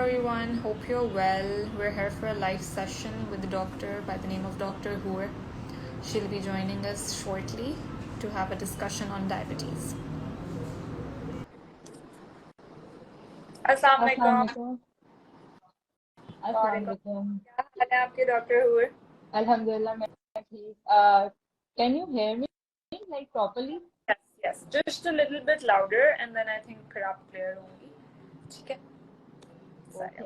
everyone, hope you're well. We're here for a live session with a doctor by the name of Dr. Hoor. She'll be joining us shortly to have a discussion on diabetes. अस्सलाम वालेकुम। अस्सलाम क्या हाल है आपके doctor हुए? अल्हम्दुलिल्लाह मैं ठीक। Can you hear me like properly? Yes, just a little bit louder and then I think फिर आप clear होंगी। ठीक है? Okay.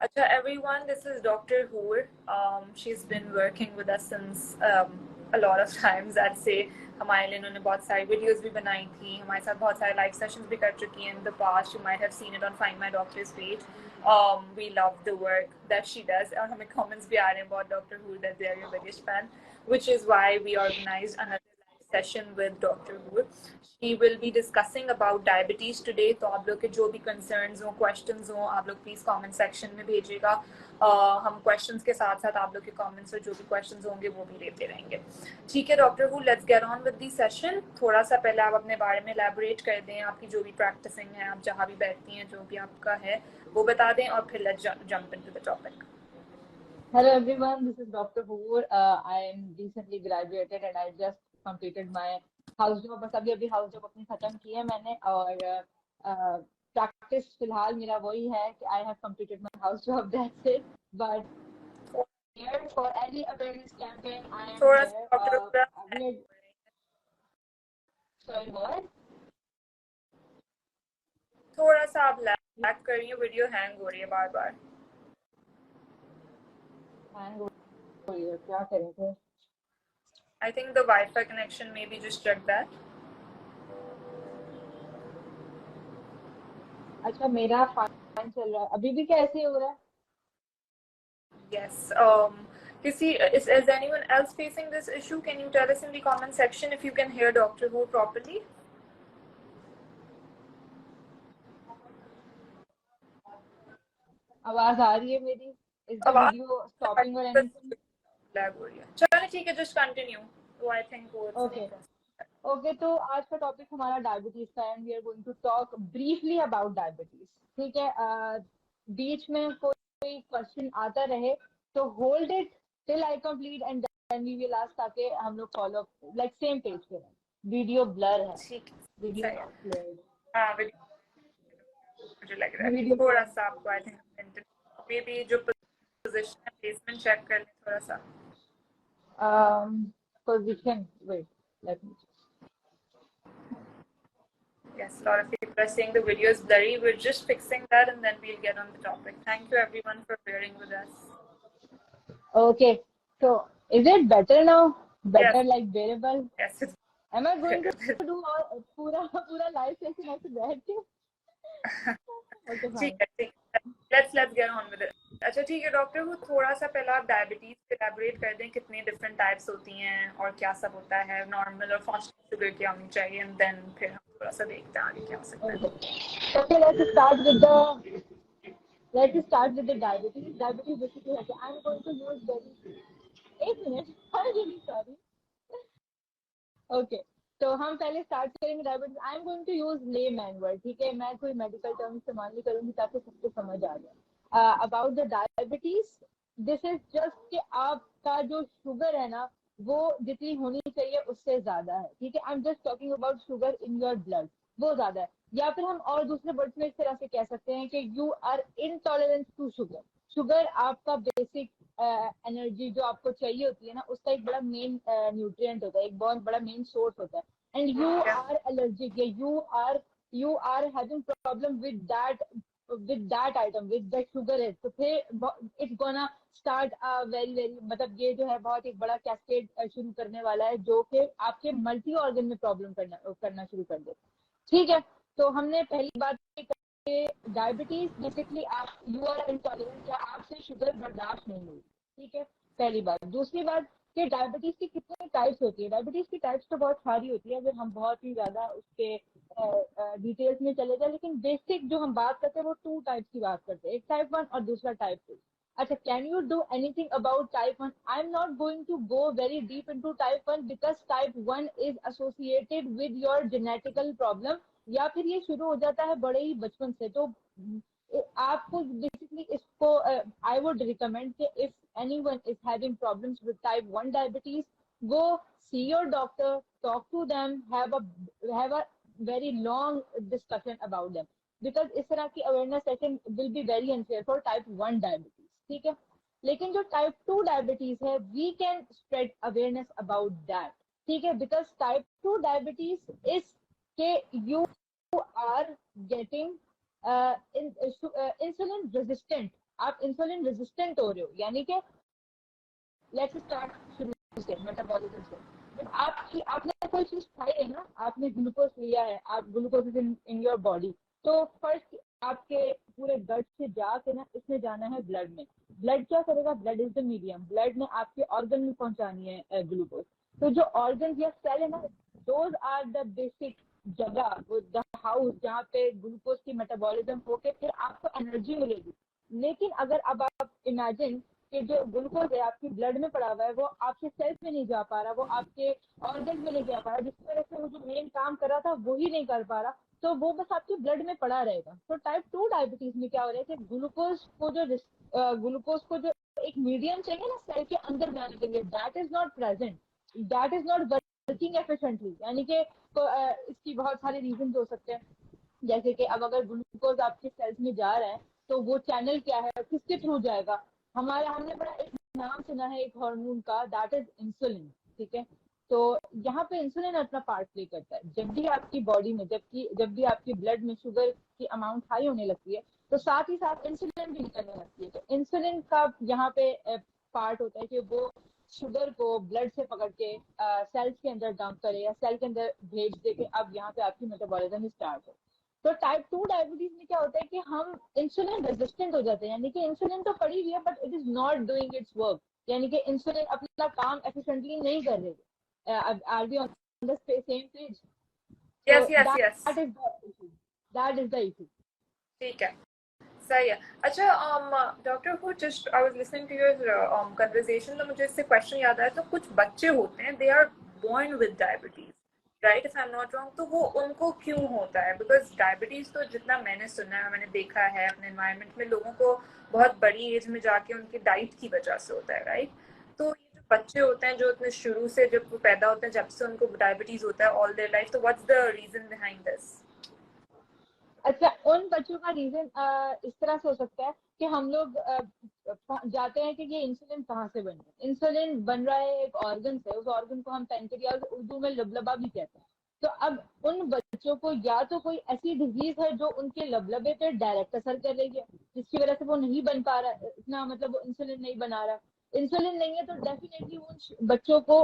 अच्छा, everyone, this is Dr. Hoor. She's been working with us since a lot of times. I'd say हमारे लिए उन्होंने बहुत सारी वीडियोस भी बनाई थी, हमारे साथ बहुत सारे लाइव सेशंस भी कर चुकी हैं in the past. You might have seen it on Find My Doctor's page. We love the work that she does. और हमें comments भी आ रहे हैं about Dr. Hoor that they are your biggest fan, which is why we organized another live session with Dr. Hoor. She will be discussing about diabetes today. तो आप लोग के जो भी concerns हो, questions हो, आप लोग please comment section में भेजिएगा. हम questions के साथ साथ आप लोग के comments और जो भी questions होंगे वो भी लेते रहेंगे. ठीक है doctor who, let's get on with the session. थोड़ा सा पहले आप अपने बारे में elaborate कर दें, आपकी जो भी practicing है, आप जहाँ भी बैठती हैं, जो भी आपका है वो बता दें और फिर let's jump into the topic. Hello everyone, this is Dr. Hoor. I am recently graduated and I just completed my house job. बस अभी house job अपनी खत्म की है मैंने और practice फिलहाल मेरा वही है कि I have completed my house job, that's it. But here for any awareness campaign I am थोड़ा here. Sorry, what? थोड़ा सा आप लैग कर रही हैं, वीडियो हैंग हो रही है बार बार. हैंग हो रही है, क्या करें फिर? I think the Wi-Fi connection, maybe just check that. अच्छा, मेरा फाइन चल रहा है, अभी भी कैसे हो रहा है? Yes. Is anyone else facing this issue? Can you tell us in the comment section if you can hear Dr. Who properly? आवाज आ रही है मेरी? Is the video stopping or anything? Lag हो रही है. चलो ठीक है, just continue. So I think वो Okay. Okay, तो आज का टॉपिक हमारा डायबिटीज का है and we are going to talk briefly about diabetes. ठीक है, बीच में कोई क्वेश्चन आता रहे तो hold it till I complete and then we will ask ताकि हम लोग follow like same page पे रहें. वीडियो ब्लर है. ठीक है. Video not clear. हाँ, मुझे लग रहा है थोड़ा सा आपको I think maybe जो पोजीशन है प्लेसमेंट चेक कर लें थोड़ा सा. Position, wait, let me check. Yes, a lot of people are saying the video is blurry. We're just fixing that and then we'll get on the topic. Thank you everyone for bearing with us. Okay, so is it better now? Better, yes. like bearable? Yes. Am I going to do all पूरा live session ऐसे बैठ के? Okay, fine. ठीक है. Let's get on with it. अच्छा ठीक है doctor, वो थोड़ा सा पहले आप डायबिटीज पे एलैबोरेट कर दें, कितने डिफरेंट टाइप्स होती हैं और क्या सब होता है, नॉर्मल और फास्टिंग शुगर क्या होनी चाहिए, एंड देन फिर हम थोड़ा सा देखते हैं आगे क्या हो सकता है. Okay, let's start with the diabetes. Diabetes basically है कि I'm going to use very. एक मिनट, I'm really sorry. Okay, तो हम पहले स्टार्ट करेंगे diabetes. I am going to use layman word. ठीक है, मैं कोई मेडिकल टर्म इस्तेमाल नहीं करूंगी ताकि सबको समझ आ जाए. About the diabetes, this is just कि आपका जो शुगर है ना वो जितनी होनी चाहिए उससे ज्यादा है. ठीक है, आई am just talking about sugar in your blood, वो ज्यादा है. या फिर हम और दूसरे वर्ड्स में इस तरह से कह सकते हैं कि you are intolerance to sugar. Sugar आपका बेसिक एनर्जी जो आपको चाहिए होती है ना उसका एक बड़ा मेन न्यूट्रिएंट होता है, एक बहुत बड़ा मेन सोर्स होता है. एंड यू आर एलर्जिक या you are having problem with that item, with that sugar है, तो फिर इट्स गोना स्टार्ट वेरी मतलब ये जो है बहुत एक बड़ा कैस्केड शुरू करने वाला है जो कि आपके मल्टी ऑर्गन में प्रॉब्लम करना शुरू कर देता है. ठीक है, तो हमने पहली बात डायबिटीज बेसिकली आप यू आर इंटॉलरेंट या आपसे शुगर बर्दाश्त नहीं हुई. ठीक है, पहली बात. दूसरी बात कि डायबिटीज की कितनी टाइप्स होती है. डायबिटीज की टाइप्स तो बहुत सारी होती है, अगर हम बहुत ही ज्यादा उसके डिटेल्स में चले जाए, लेकिन बेसिक जो हम बात करते हैं वो 2 टाइप्स की बात करते हैं, एक टाइप 1 और दूसरा टाइप 2. अच्छा, can you do anything about type 1? I am not going to go very deep into type 1 because type 1 is associated with your genetical problem, या फिर ये शुरू हो जाता है बड़े ही बचपन से. तो आपको बेसिकली इसको आई वुड रिकमेंड कि if anyone is having problems with type 1 diabetes, go see your doctor, talk to them, have a very long discussion about them, because इस तरह की awareness session will be very unfair for type 1 डायबिटीज, ठीक है। लेकिन जो type 2 diabetes है, we can spread awareness about that, ठीक है, बिकॉज टाइप 2 डायबिटीज इज के you are getting insulin resistant, आप इंसुलिन रेजिस्टेंट हो रहे हो, यानी कि लेट्स स्टार्ट शुरू से, मेटाबॉलिज्म से। जब आपने कोई चीज खाई है ना, आपने ग्लूकोज लिया है, आप ग्लूकोज इन योर बॉडी, तो फर्स्ट आपके पूरे गट से जाके ना इसमें जाना है ब्लड में। ब्लड क्या करेगा? Blood is the medium, blood ने आपके ऑर्गन में पहुंचानी है ग्लूकोज। तो जो ऑर्गन या सेल है ना, दोज आर द बेसिक जगह, द हाउस जहाँ पे ग्लूकोज की मेटाबॉलिज्म होके फिर आपको एनर्जी मिलेगी। लेकिन अगर अब आप इमेजिन कि जो ग्लूकोज है आपकी ब्लड में पड़ा हुआ है, वो आपके सेल्स में नहीं जा पा रहा, वो आपके ऑर्गन में नहीं जा पा रहा, जिसकी वजह से वो जो मेन काम कर रहा था वो ही नहीं कर पा रहा, तो वो बस आपके ब्लड में पड़ा रहेगा। तो टाइप 2 डायबिटीज में क्या हो रहा है कि ग्लूकोज को जो एक मीडियम चाहिए ना सेल के अंदर जाने के लिए, that is not present, that is not working efficiently. यानी कि इसकी बहुत सारे रीजन हो सकते हैं, जैसे कि अब अगर ग्लूकोज आपके सेल्स में जा रहा है तो वो चैनल क्या है, किसके थ्रू जाएगा? हमने बड़ा एक नाम सुना है एक हार्मोन का, दैट इज इंसुलिन, ठीक है। तो यहाँ पे इंसुलिन अपना पार्ट प्ले करता है। जब भी आपकी बॉडी में जब भी आपकी ब्लड में शुगर की अमाउंट हाई होने लगती है, तो साथ ही साथ इंसुलिन भी निकलने लगती है। तो इंसुलिन का यहाँ पे पार्ट होता है कि वो शुगर को ब्लड से पकड़ के सेल्स के अंदर डंप करे या सेल के अंदर भेज दे के अब यहाँ पे आपकी मेटाबॉलिज्म स्टार्ट हो। तो टाइप 2 डायबिटीज में क्या होता है कि हम इंसुलिन रेजिस्टेंट हो जाते हैं, यानी कि इंसुलिन तो पड़ी हुई है but it is not doing it's work, यानी कि इंसुलिन अपना काम एफिशिएंटली नहीं कर रही है। Are we on the same page? Yes yes yes, that is the issue. ठीक है, सही है। अच्छा डॉक्टर हु, just I was listening to your conversation, तो मुझे इससे क्वेश्चन याद आया। तो कुछ बच्चे होते हैं, they are born with diabetes, right, if I am not wrong, तो वो उनको क्यों होता है? बिकॉज डायबिटीज तो जितना मैंने सुना है, मैंने देखा है अपने एनवायरनमेंट में, लोगों को बहुत बड़ी एज में जाके उनकी डाइट की वजह से होता है, राइट? तो ये जो बच्चे होते हैं जो इतने शुरू से जब वो पैदा होते हैं जब से उनको डायबिटीज होता है ऑल देयर लाइफ, तो what's the reason behind this? अच्छा, उन बच्चों का रीजन इस तरह से हो सकता है कि हम लोग जाते हैं कि ये इंसुलिन कहाँ से बन रहा है। इंसुलिन बन रहा है एक ऑर्गन से, उस ऑर्गन को हम पेनक्रियाज, उर्दू में लबलबा भी कहते हैं। तो अब उन बच्चों को या तो कोई ऐसी डिजीज है जो उनके लबलबे पे डायरेक्ट असर कर रही है, जिसकी वजह से वो नहीं बन पा रहा है इतना, मतलब वो इंसुलिन नहीं बना रहा। इंसुलिन नहीं है तो डेफिनेटली उन बच्चों को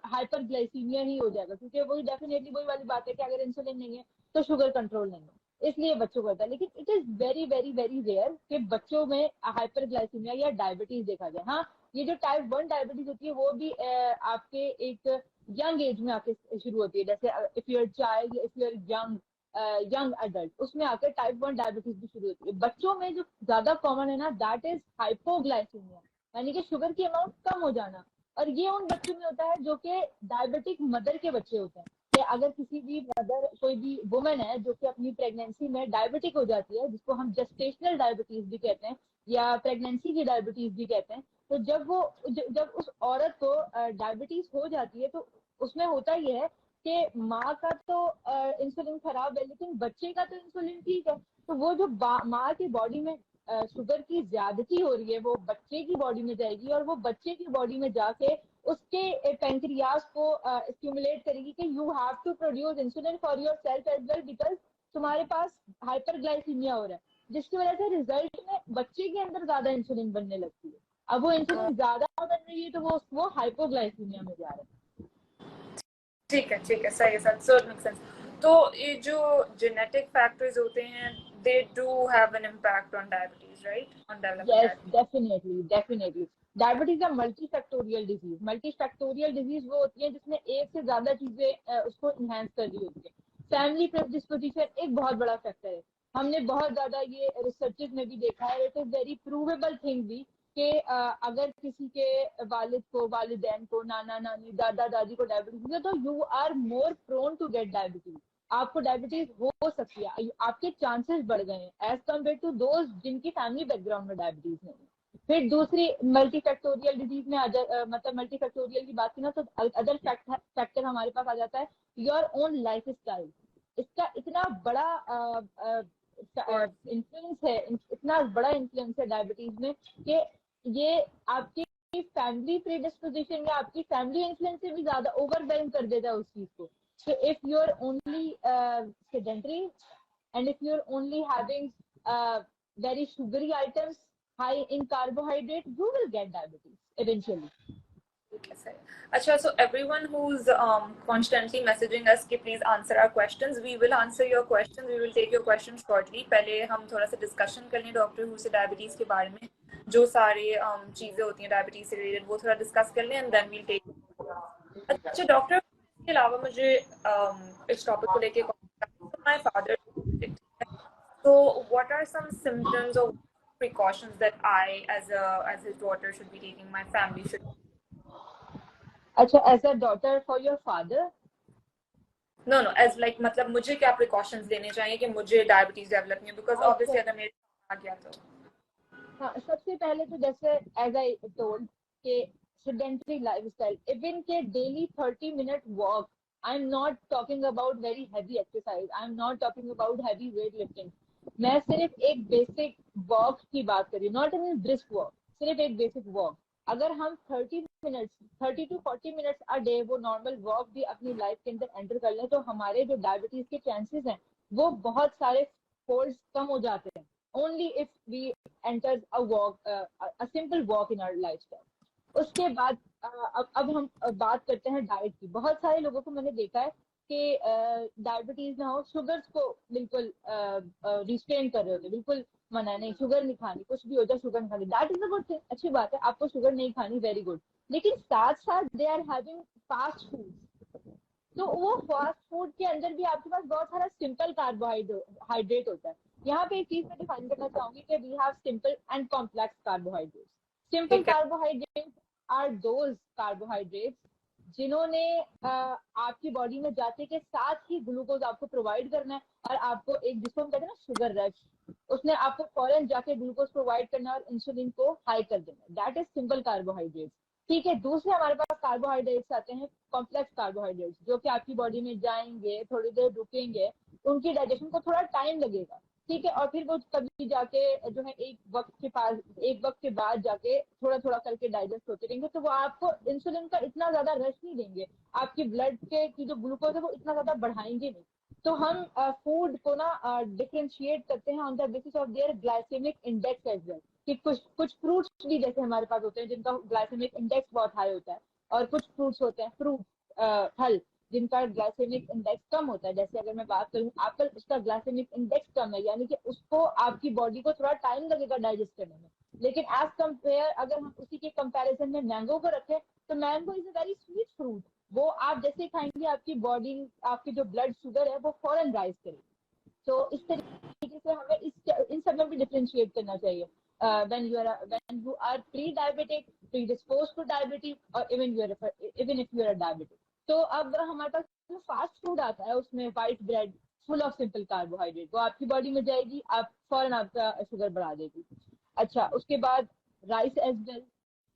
हाइपरग्लाइसीमिया ही हो जाएगा, क्योंकि वही डेफिनेटली वही वाली बात है कि अगर इंसुलिन नहीं है तो शुगर कंट्रोल नहीं है, इसलिए बच्चों को होता है। लेकिन it is very very very rare कि बच्चों में हाइपरग्लाइसीमिया या डायबिटीज देखा जाए। हाँ, ये जो टाइप 1 डायबिटीज होती है वो भी आपके एक यंग एज में आके शुरू होती है, जैसे if your child, if your young adult, उसमें आकर टाइप 1 डायबिटीज भी शुरू होती है। बच्चों में जो ज्यादा कॉमन है ना, दैट इज हाइपोग्लाइसीमिया, यानी कि शुगर की अमाउंट कम हो जाना। और ये उन बच्चों में होता है जो कि डायबिटिक मदर के बच्चे होते हैं। कि अगर किसी भी मदर, कोई भी वुमेन है जो कि अपनी प्रेगनेंसी में डायबिटिक हो जाती है, जिसको हम जेस्टेशनल डायबिटीज भी कहते हैं या प्रेगनेंसी की डायबिटीज भी कहते हैं, तो जब उस औरत को डायबिटीज हो जाती है तो उसमें होता ये है कि माँ का तो इंसुलिन खराब है, लेकिन बच्चे का तो इंसुलिन ठीक है। तो वो जो माँ की बॉडी में शुगर की ज्यादती हो रही है, वो बच्चे की बॉडी में जाएगी और वो बच्चे की बॉडी में जाके उसके पेंक्रियाज को स्टिमुलेट करेगी कि you have to produce insulin for yourself as well, because तुम्हारे पास हाइपरग्लाइसीमिया हो रहा है, जिसकी वजह से रिजल्ट में बच्चे के अंदर ज्यादा इंसुलिन बनने लगती है। अब वो इंसुलिन ज्यादा बन रही है तो वो हाइपोग्लाइसीमिया में जा रहा है। ठीक है, ठीक है, सही है sir, so it make sense. तो ये जो जेनेटिक फैक्टर्स होते हैं, they do have an impact on diabetes, right, on developing Yes, diabetes? definitely, definitely. Diabetes है मल्टीफैक्टोरियल डिजीज। मल्टीफैक्टोरियल डिजीज वो होती है जिसमें एक से ज्यादा चीजें उसको इनहेंस कर रही होती है। फैमिली प्रेडिस्पोजिशन एक बहुत बड़ा फैक्टर है। हमने बहुत ज्यादा ये रिसर्चेस में भी देखा है, it is very provable thing भी कि अगर किसी के वालिद को, वालिदैन को, नाना नानी, दादा दादी को डायबिटीज है तो you are more prone to get diabetes. आपको डायबिटीज हो सकती है, आपके चांसेस बढ़ गए हैं एज कम्पेयर टू दोज जिनकी फैमिली बैकग्राउंड में डायबिटीज नहीं है। फिर दूसरी मल्टी फैक्टोरियल डिजीज में मतलब मल्टी फैक्टोरियल की बात की ना, तो अदर फैक्टर हमारे पास आ जाता है योर ओन लाइफ स्टाइल। इसका इतना बड़ा और इन्फ्लुएंस है, इतना बड़ा इन्फ्लुएंस है डायबिटीज में कि ये आपकी फैमिली प्रीडिस्पोजिशन या आपकी फैमिली इन्फ्लुएंस से भी ज्यादा ओवरवेलम कर देता है उस चीज को। So if you're only sedentary and if you're only having very sugary items high in carbohydrate, you will get diabetes eventually. ठीक है सर। अच्छा, so everyone who's constantly messaging us कि please answer our questions, we will answer your questions, we will take your questions shortly। पहले हम थोड़ा सा discussion कर लें डॉक्टर हु से डायबिटीज के बारे में, जो सारे चीजें होती हैं डायबिटीज से रिलेटेड वो थोड़ा डिस्कस कर लें, एंड देन वील टेक। अच्छा डॉक्टर, इसके अलावा मुझे इस टॉपिक को लेके my father, so what are some symptoms or precautions that I as his daughter should be taking, my family should? अच्छा, as a daughter for your father? No, as like मतलब मुझे क्या precautions लेने चाहिए कि मुझे डायबिटीज डेवलप नहीं हो, बिकॉज ऑब्वियसली अगर मेरे आ गया तो। हाँ, सबसे पहले तो जैसे एज आई टोल्ड के sedentary lifestyle, even के daily 30-minute walk, I'm not talking about very heavy exercise, I'm not talking about heavy weight lifting, मैं सिर्फ एक बेसिक वॉक की बात कर रही हूँ, नॉट इवन ब्रिस्क वॉक, सिर्फ एक बेसिक वॉक। अगर हम 30 to 40 मिनट्स अ डे वो नॉर्मल वॉक भी अपनी लाइफ के अंदर एंटर कर लें, तो हमारे जो डायबिटीज के चांसेस हैं वो बहुत सारे फोल्ड कम हो जाते हैं, only if we enter a walk, a simple walk in our lifestyle. उसके बाद अब हम बात करते हैं डाइट की। बहुत सारे लोगों को मैंने देखा है कि डायबिटीज ना हो, शुगर्स को बिल्कुल रिस्ट्रेन कर रहे होते, बिल्कुल मना नहीं, शुगर नहीं खानी, कुछ भी हो जाए शुगर नहीं खानी। That is a good thing, अच्छी बात है, आपको शुगर नहीं खानी, वेरी गुड। लेकिन साथ साथ they are having fast food, तो वो फास्ट फूड के अंदर भी आपके पास बहुत सारा सिंपल कार्बोहाइड्रेट होता है। यहाँ पे एक चीज मैं डिफाइन करना चाहूंगी कि we have simple and complex carbohydrates. Simple ठीक है। कार्बोहाइड्रेट्स आर दोज कार्बोहाइड्रेट्स जिन्होंने आपकी बॉडी में जाते के साथ ही ग्लूकोज आपको प्रोवाइड करना है, और आपको एक, जिसको हम कहते हैं ना शुगर रश, उसने आपको फौरन जाके ग्लूकोज प्रोवाइड करना और इंसुलिन को हाई कर देना। That is simple carbohydrates. ठीक है, दूसरे हमारे पास कार्बोहाइड्रेट्स आते हैं कॉम्प्लेक्स कार्बोहाइड्रेट्स, जो कि आपकी बॉडी में जाएंगे, थोड़ी देर रुकेंगे, उनकी डाइजेशन को थोड़ा टाइम लगेगा। ठीक है, और फिर वो कभी जाके जो है एक वक्त के बाद जाके थोड़ा थोड़ा करके डाइजेस्ट होते रहेंगे, तो वो आपको इंसुलिन का इतना ज्यादा रश नहीं देंगे, आपकी ब्लड के की जो ग्लूकोज है वो इतना ज्यादा बढ़ाएंगे नहीं। तो हम फूड को ना डिफ्रेंशिएट करते हैं on the basis of their glycaemic index as well, कि कुछ फ्रूट्स भी जैसे हमारे पास होते हैं जिनका ग्लाइसेमिक इंडेक्स बहुत हाई होता है, और कुछ फ्रूट्स होते हैं, फल, जिनका ग्लाइसेमिक इंडेक्स कम होता है। जैसे अगर मैं बात करूँ एप्पल, उसका ग्लाइसेमिक इंडेक्स कम है, यानी कि उसको आपकी बॉडी को थोड़ा टाइम लगेगा डाइजेस्ट करने में। लेकिन एज कम्पेयर अगर हम उसी के कंपैरिजन में मैंगो को रखें, तो mango is a very sweet fruit, वो आप जैसे खाएंगे आपकी बॉडी, आपकी जो ब्लड शुगर है वो फौरन राइज करेगी। तो इस तरीके से हमें इन सब में भी डिफ्रेंशिएट करना चाहिए। When you are pre-diabetic, predisposed to diabetes, or even if you are a diabetic। तो अब हमारे पास जो फास्ट फूड आता है उसमें white bread full of simple carbohydrate, वो आपकी बॉडी में जाएगी, आप फौरन आपका शुगर बढ़ा देगी। अच्छा, उसके बाद rice as well,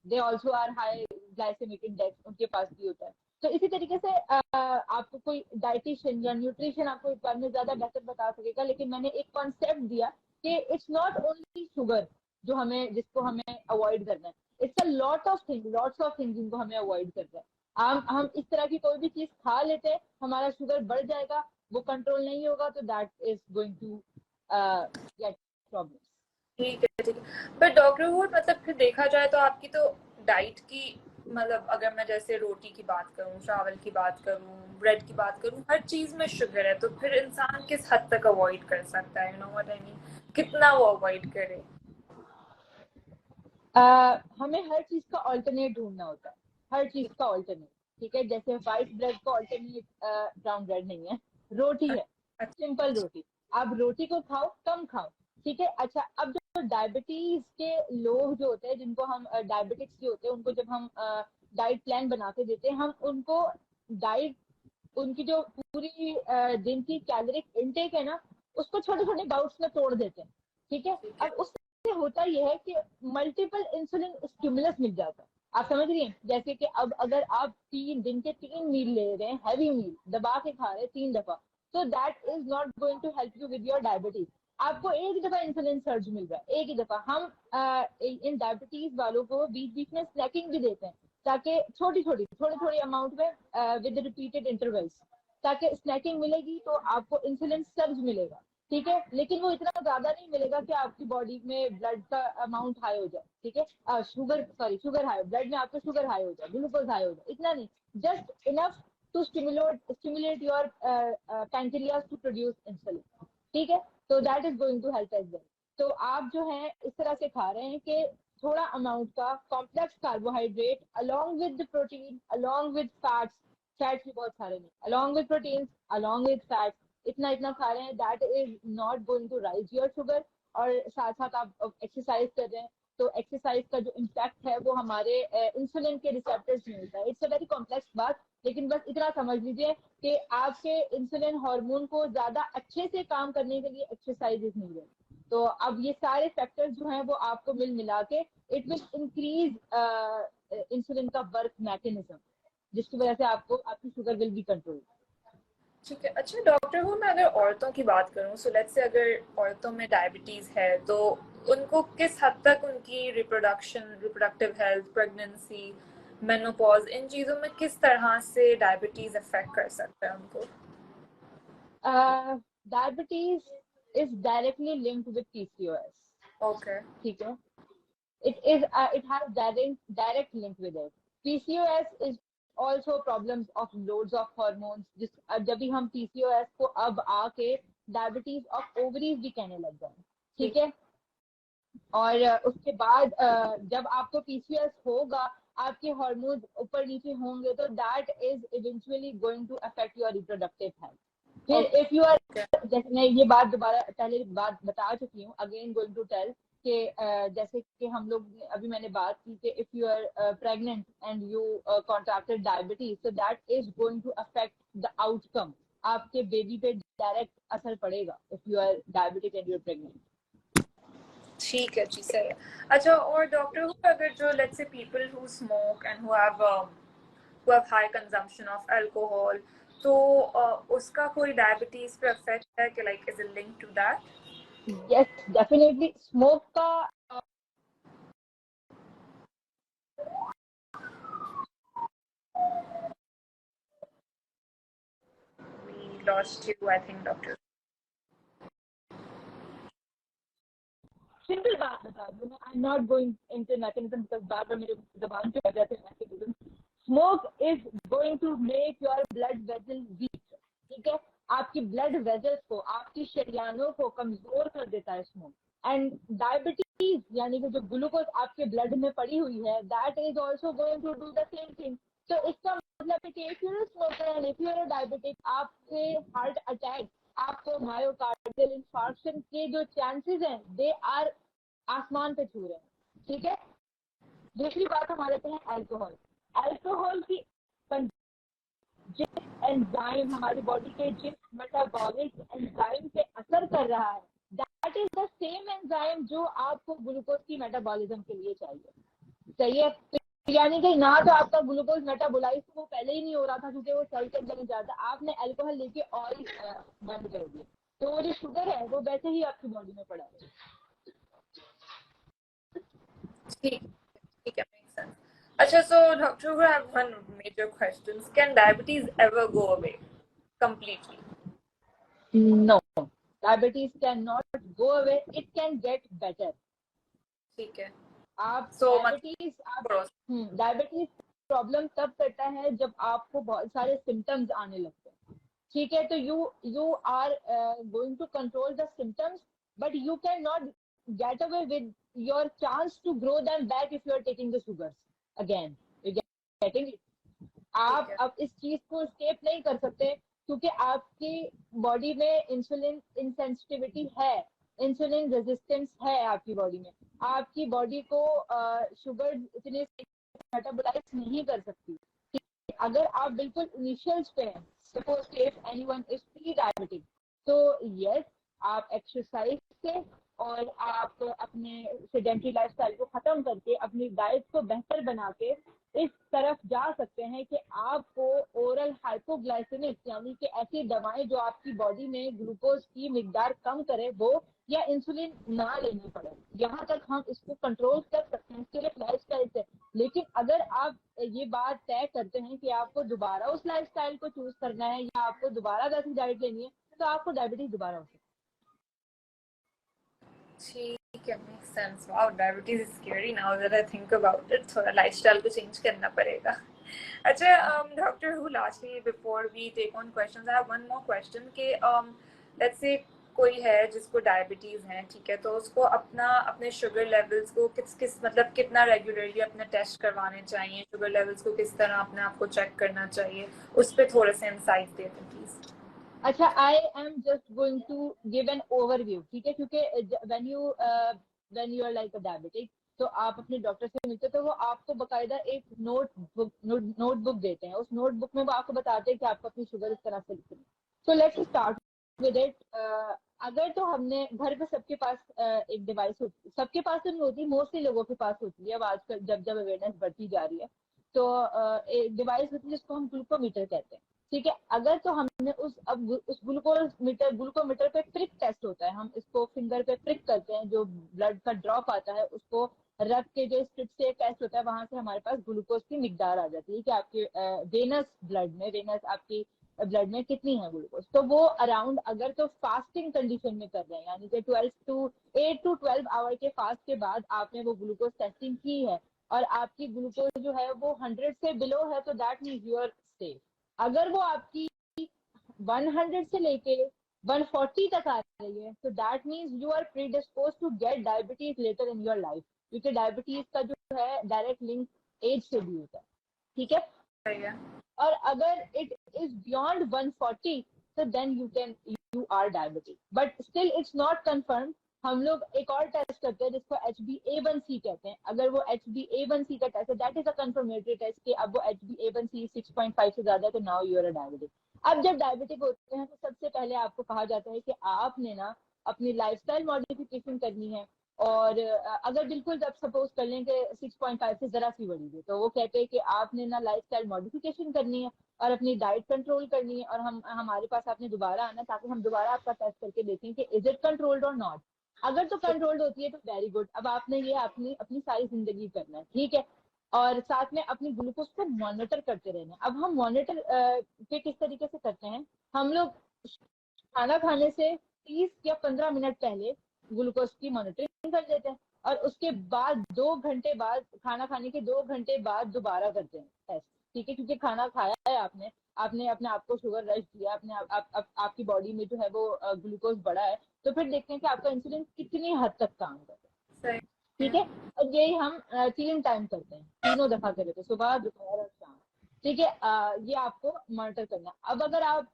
they also are high glycaemic index, उनके पास भी होता है। तो इसी तरीके से आपको कोई डाइटिशियन या न्यूट्रिशन आपको इस बारे में ज्यादा बेहतर बता सकेगा, लेकिन मैंने एक कॉन्सेप्ट दिया कि इट्स नॉट ओनली शुगर जो हमें, जिसको हमें अवॉइड करना है, it's a lots of things जिनको हमें अवॉइड करना है। हम इस तरह की कोई भी चीज खा लेते हैं, हमारा शुगर बढ़ जाएगा, वो कंट्रोल नहीं होगा, तो that is going to get problem. ठीक है, ठीक है। पर डॉक्टर वो मतलब फिर देखा जाए तो आपकी तो डाइट की, मतलब अगर मैं जैसे रोटी की बात करूं, चावल की बात करूं, ब्रेड की बात करूं, हर चीज में शुगर है, तो फिर इंसान किस हद तक अवॉइड कर सकता है, you know what I mean, कितना वो अवॉइड करे? हमें हर चीज का ऑल्टरनेट ढूंढना होता है, हर चीज का ऑल्टरनेट। ठीक है, जैसे व्हाइट ब्रेड का ऑल्टरनेट ब्राउन ब्रेड नहीं है, रोटी है, अच्छा, सिंपल रोटी। आप रोटी को खाओ, कम खाओ। ठीक है, अच्छा, अब जो डायबिटीज के लोग जो होते हैं, जिनको हम डायबिटिक्स जो होते हैं, उनको जब हम डाइट प्लान बना के देते हैं, हम उनको डाइट उनकी जो पूरी दिन की कैलोरिक इनटेक है ना, उसको छोटे छोटे बाउट्स में तोड़ देते हैं। ठीक है, अब उससे होता यह है कि मल्टीपल इंसुलिन स्टिमुलस मिल जाता है। आप समझ रही हैं, जैसे कि अब अगर आप 3 दिन के 3 मील ले रहे हैं, हैवी मील दबा के खा रहे हैं 3 दफा, तो that is not going to help you with your diabetes. आपको एक दफा इंसुलिन सर्ज मिल रहा है, एक ही दफा। हम इन डायबिटीज वालों को बीच बीच में स्नैकिंग भी देते हैं, ताकि छोटी छोटी थोड़ी थोड़ी अमाउंट में विद रिपीटेड इंटरवल्स, ताकि स्नैकिंग मिलेगी तो आपको इंसुलिन सर्ज मिलेगा। ठीक है, लेकिन वो इतना ज्यादा नहीं मिलेगा कि आपकी बॉडी में ब्लड का अमाउंट हाई हो जाए। ठीक है, शुगर हाई, ब्लड में आपका शुगर हाई हो जाए, ग्लूकोज हाई हो जाए, इतना नहीं, just enough to stimulate your pancreas to produce insulin. ठीक है, तो that is going to help as well. तो आप जो है इस तरह से खा रहे हैं कि थोड़ा अमाउंट का complex carbohydrate along with protein, along with fats, fats भी बहुत सारे नहीं, along with protein, along with fats, इतना इतना खा रहे हैं, that is not going to raise your sugar. और साथ साथ आप एक्सरसाइज कर रहे हैं, तो एक्सरसाइज का जो इम्पैक्ट है वो हमारे इंसुलिन के रिसेप्टर्स में मिलता है। इट्स अ वेरी कॉम्प्लेक्स बात, लेकिन बस इतना समझ लीजिए कि आपके इंसुलिन हार्मोन को ज्यादा अच्छे से काम करने के लिए एक्सरसाइज इज नीडेड। तो अब ये सारे फैक्टर्स जो हैं वो आपको मिल मिला के इट विल इंक्रीज इंसुलिन का वर्क मैकेनिज्म, जिसकी वजह से आपको आपकी शुगर विल बी कंट्रोल। ठीक है। अच्छा डॉक्टर, वो मैं अगर औरतों की बात करूँ, सो लेट्स से अगर औरतों में डायबिटीज है तो उनको किस हद तक उनकी रिप्रोडक्टिव हेल्थ, प्रेगनेंसी, मेनोपॉज, इन चीजों में किस तरह से डायबिटीज अफेक्ट कर सकता है उनको? Diabetes is directly linked with PCOS. Okay. ठीक है, it has direct link with it. PCOS is also problems of loads of hormones, जब भी हम PCOS को अब आके डायबिटीज ऑफ ओवरीज भी कहने लग जाए। ठीक है, और उसके बाद जब आपको PCOS होगा, आपके हार्मोन्स ऊपर नीचे होंगे, तो that is eventually going to affect your reproductive health. फिर इफ यू आर, जैसे मैं ये बात दोबारा पहले बात बता चुकी हूँ, अगेन गोइंग टू टेल कि जैसे कि हम लोग अभी मैंने बात की कि if you are pregnant and you contracted diabetes, so that is going to affect the outcome. आपके बेबी पे डायरेक्ट असर पड़ेगा if you are diabetic and you're pregnant. ठीक है जी, सही है। अच्छा, और डॉक्टर, अगर जो let's say people who smoke and who have high consumption of alcohol, तो उसका कोई डायबिटीज पे अफेक्ट है कि like is it linked to that? Yes, definitely. Smoke का We lost you, I think, doctor. Simple बात बता दूं मैं, I am not going into mechanism because बार बार मेरे जबान पे आ जाते हैं mechanism. Smoke is going to make your blood vessel weak. ठीक है, आपकी ब्लड वेसल्स को, आपकी शरियानों को कमजोर कर देता है स्मोक। एंड डायबिटीज यानी कि जो ग्लूकोज आपके ब्लड में पड़ी हुई है, that is also going to do the same thing. तो इसका मतलब है कि if you are smoker and if you are diabetic, आपके हार्ट अटैक, आपको मायोकार्डियल इंफार्क्शन के जो चांसेस हैं दे आर आसमान पे छू रहे हैं। ठीक है, दूसरी बात हमारे पे है अल्कोहल। अल्कोहल की जिस एंजाइम हमारी बॉडी के जिस मेटाबॉलिक एंजाइम पे असर कर रहा है, that is the same enzyme जो आपको ग्लूकोज की मेटाबॉलिज्म के लिए चाहिए। सही है, यानी कि ना तो आपका ग्लूकोज मेटाबोलाइज वो पहले ही नहीं हो रहा था क्योंकि वो सेल के अंदर नहीं जाता, आपने अल्कोहल लेके और बंद कर दिया, तो वो जो शुगर है वो वैसे ही आपकी बॉडी में पड़ा है। ठीक ठीक है, makes sense. अच्छा, so doctor, I have one major question. Can diabetes ever go away completely? No, diabetes cannot go away, it can get better. ठीक है। आप So डायबिटीज प्रॉब्लम तब करता है जब आपको बहुत सारे सिम्टम्स आने लगते हैं। ठीक है, तो you are going to control the symptoms, but you can not get away with your chance to grow them back if you are taking the sugars again. You getting it? आप अब इस चीज को स्केप नहीं कर सकते क्योंकि आपकी बॉडी में इंसुलिन इंसेंसिटिविटी है, इंसुलिन रेजिस्टेंस है आपकी बॉडी में। आपकी बॉडी को शुगर इतने मेटाबोलाइज नहीं कर सकती। अगर आप बिल्कुल इनिशियल पे हैं, suppose if anyone is pre diabetic, तो यस, आप एक्सरसाइज से और आप अपने सेडेंटरी लाइफस्टाइल को खत्म करके अपनी डाइट को बेहतर बना के इस तरफ जा सकते हैं कि आपको ओरल हाइपोग्लाइसेमिक यानी कि ऐसी दवाएं जो आपकी बॉडी में ग्लूकोज की मिकदार कम करे वो, या इंसुलिन ना लेनी पड़े, यहाँ तक हम इसको कंट्रोल कर सकते हैं सिर्फ लाइफस्टाइल से। लेकिन अगर आप ये बात तय करते हैं कि आपको दोबारा उस लाइफस्टाइल को चूज करना है या आपको दोबारा वैसी डाइट लेनी है, तो आपको डायबिटीज दोबारा हो सकती है। ठीक है, make sense. Wow, diabetes is scary now that I think about it. थोड़ा लाइफस्टाइल को चेंज करना पड़ेगा। अच्छा, डॉक्टर हु, lastly before we take on questions, I have one more question कि लेट्स से कोई है जिसको डायबिटीज है, ठीक है, तो उसको अपने शुगर लेवल्स को किस मतलब कितना रेगुलरली अपने टेस्ट करवाने चाहिए, शुगर लेवल्स को किस तरह अपने आप को चेक करना चाहिए, उस पर थोड़े से इंसाइट देते प्लीज। अच्छा, I am just going to give an overview, ठीक है, क्योंकि when you are like a diabetic, तो आप अपने डॉक्टर से मिलते तो वो आपको बकायदा एक नोटबुक देते हैं। उस नोटबुक में वो आपको बताते हैं कि आपको अपनी शुगर इस तरह से लिखनी है। So let's start with it. अगर तो हमने घर पे सबके पास एक डिवाइस होती है, सबके पास तो नहीं होती, मोस्टली लोगों के पास होती है अब आजकल जब जब अवेयरनेस बढ़ती जा रही है, तो एक डिवाइस होती है जिसको हम ग्लूकोमीटर कहते हैं, ठीक है। अगर तो हमने उस ग्लूकोमीटर पे प्रिक टेस्ट होता है, हम इसको फिंगर पे प्रिक करते हैं, जो ब्लड का ड्रॉप आता है उसको रख के जो स्ट्रिप से एक टेस्ट होता है, वहां से हमारे पास ग्लूकोज की मिकदार आ जाती है कि आपके वेनस आपकी ब्लड में कितनी है ग्लूकोज। तो वो अराउंड, अगर तो फास्टिंग कंडीशन में कर रहे हैं, यानी कि 8 to 12 आवर के फास्ट के बाद आपने वो ग्लूकोज टेस्टिंग की है और आपकी ग्लूकोज जो है वो 100 से बिलो है, तो that means you are safe. अगर वो आपकी 100 से लेके 140 तक आ रही है, तो that means you are predispose to get diabetes later in your life, क्योंकि डायबिटीज का जो है डायरेक्ट लिंक एज से भी होता है, ठीक है। और अगर इट इज बियॉन्ड 140, तो then you are diabetic, but still it's not confirm. हम लोग एक और टेस्ट करते हैं जिसको HbA1c कहते हैं। अगर वो HbA1c का टेस्ट है, that is a confirmatory test कि अब वो HbA1c 6.5 से ज्यादा है, तो now you are a diabetic. अब जब डायबिटिक होते हैं तो सबसे पहले आपको कहा जाता है कि आपने ना अपनी लाइफस्टाइल मॉडिफिकेशन करनी है। और अगर बिल्कुल जब सपोज कर लें कि 6.5 से जरा सी बड़ी है, तो वो कहते हैं कि आपने ना लाइफस्टाइल मॉडिफिकेशन करनी है और अपनी डाइट कंट्रोल करनी है, और हमारे पास आपने दोबारा आना ताकि हम दोबारा आपका टेस्ट करके देखें कि इज इट कंट्रोल्ड और नॉट। अगर तो कंट्रोल्ड होती है तो वेरी गुड, अब आपने ये अपनी अपनी सारी जिंदगी करना है, ठीक है। और साथ में अपनी ग्लूकोज को मॉनिटर करते रहना है। अब हम मॉनिटर पे किस तरीके से करते हैं, हम लोग खाना खाने से 30 या 15 मिनट पहले ग्लूकोज की मॉनिटरिंग कर देते हैं, और उसके बाद 2 घंटे बाद, खाना खाने के 2 घंटे बाद दोबारा करते हैं टेस्ट, ठीक है, क्योंकि खाना खाया है आपने आपने अपने आप को शुगर रश दिया, आपने आपकी बॉडी में जो है वो ग्लूकोज बढ़ा है, तो फिर देखते हैं कि आपका इंसुलिन कितनी हद तक काम कर रहा है, ठीक है। और यही हम 3 टाइम करते हैं, 3 दफा करते हैं, सुबह दोपहर और शाम, ठीक है। ये आपको मॉनिटर करना। अब अगर आप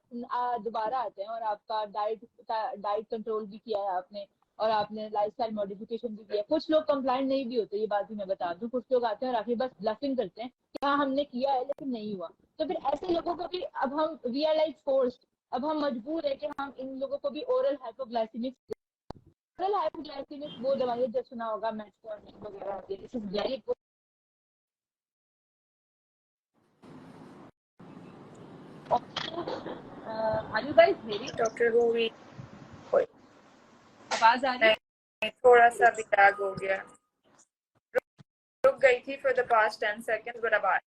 दोबारा आते हैं और आपका डाइट कंट्रोल भी किया है आपने, और आपने लाइफस्टाइल मॉडिफिकेशन भी किया है, कुछ लोग कंप्लाइंट नहीं भी होते, ये बात भी मैं बता दूं, कुछ लोग आते हैं और आके बस ब्लफिंग करते हैं कि हाँ हमने किया है लेकिन नहीं हुआ, तो फिर ऐसे लोगों को भी अब हम वी आर लाइक फोर्स्ड, अब हम मजबूर है कि हम इन लोगों को भी ओरल हाइपोग्लाइसेमिक वो दवाइयाँ जो सुना होगा, मेटफॉर्मिन वगैरह होती है, this is very good. Are you guys hearing? Doctor हु, आवाज आ रही है? थोड़ा सा भी लैग हो गया, रुक गई थी for the past 10 seconds, but अब आ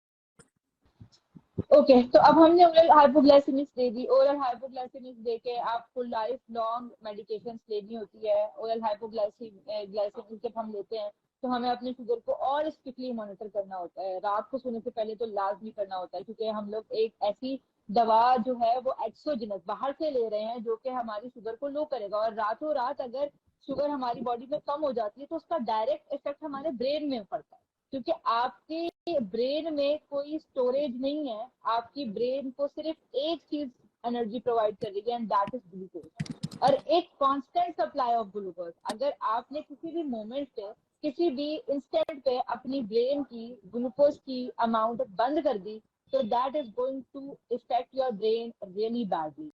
ओके, तो अब हमने ओरल हाइपोग्लाइसेमिक दे दी। ओरल हाइपोग्लाइसेमिक दे के आपको लाइफ लॉन्ग मेडिकेशन लेनी होती है। ओरल हाइपोग्लाइसेमिक जब हम लेते हैं तो हमें अपने शुगर को और स्ट्रिक्टली मॉनिटर करना होता है, रात को सोने से पहले तो लाजमी करना होता है, क्योंकि हम लोग एक ऐसी दवा जो है वो एक्सोजिनस बाहर से ले रहे हैं जो कि हमारी शुगर को लो करेगा, और रातों रात अगर शुगर हमारी बॉडी में कम हो जाती है तो उसका डायरेक्ट इफेक्ट हमारे ब्रेन में पड़ता है, क्योंकि आपके ब्रेन में कोई स्टोरेज नहीं है, आपकी ब्रेन को सिर्फ एक चीज एनर्जी प्रोवाइड कर रही है, एंड दैट इज ग्लूकोज, और एक कांस्टेंट सप्लाई ऑफ ग्लूकोज। अगर आपने किसी भी मोमेंट पे, किसी भी इंस्टेंट पे अपनी ब्रेन की ग्लूकोज की अमाउंट बंद कर दी, So that is going to affect your brain really badly.